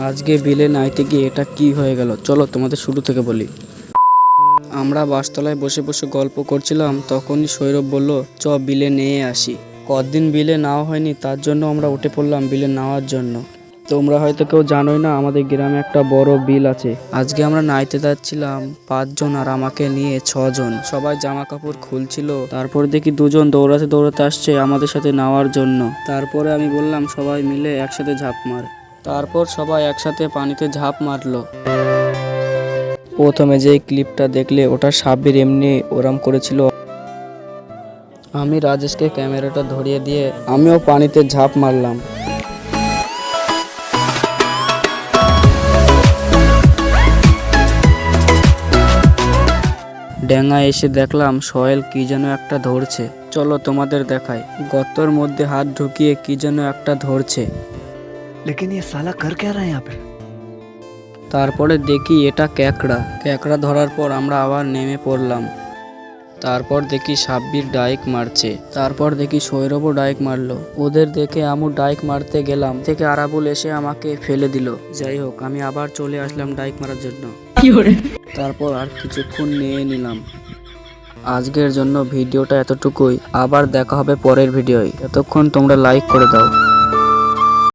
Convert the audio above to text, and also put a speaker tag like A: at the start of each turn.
A: আজকে বিলে নাইতে গিয়ে এটা কি হয়ে গেল, চলো তোমাদের শুরু থেকে বলি। আমরা বাসতলায় বসে বসে গল্প করছিলাম, তখনই সৌরভ বলল, চ বিলে নিয়ে আসি। কদিন বিলে নেওয়া হয়নি, তার জন্য আমরা উঠে পড়লাম বিলে নেওয়ার জন্য। তোমরা হয়তো কেউ জানোই না, আমাদের গ্রামে একটা বড় বিল আছে। আজকে আমরা নাইতে যাচ্ছিলাম 5 জন আর আমাকে নিয়ে 6 জন। সবাই জামা কাপড় খুলছিল, তারপর দেখি 2 জন দৌড়াতে দৌড়াতে আসছে আমাদের সাথে নেওয়ার জন্য। তারপরে আমি বললাম সবাই মিলে একসাথে ঝাঁপ মার। তারপর সবাই একসাথে পানিতে ঝাঁপ মারলো। প্রথমে যে ক্লিপটা দেখলে, ওটা সাব্বির এমনি ওরাম করেছিল। আমি রাজেশকে ক্যামেরাটা ধরিয়ে দিয়ে আমিও পানিতে ঝাঁপ মারলাম। ডেঙ্গায় এসে দেখলাম সোহেল কি যেন একটা ধরছে। চলো তোমাদের দেখাই। গর্তর মধ্যে হাত ঢুকিয়ে কি যেন একটা ধরছে।
B: लेकिन ये साला कर क्या रहा है यहाँ पे?
A: তারপরে দেখি এটা ক্যাকড়া ধরার পর আমরা আবার নেমে পড়লাম। তারপর দেখি সাব্বির ডাইক মারছে, তারপর দেখি সৌরভও ডাইক মারলো। ওদের দেখে আমু ডাইক মারতে গেলাম, থেকে আরাবুল এসে আমাকে ফেলে দিল। যাই হোক, আমি আবার চলে আসলাম ডাইক মারার জন্য। তারপর আর কিছুক্ষণ নিয়ে নিলাম। আজকের জন্য ভিডিওটা এতটুকুই, আবার দেখা হবে পরের ভিডিওয়। ততক্ষণ তোমরা লাইক করে দাও।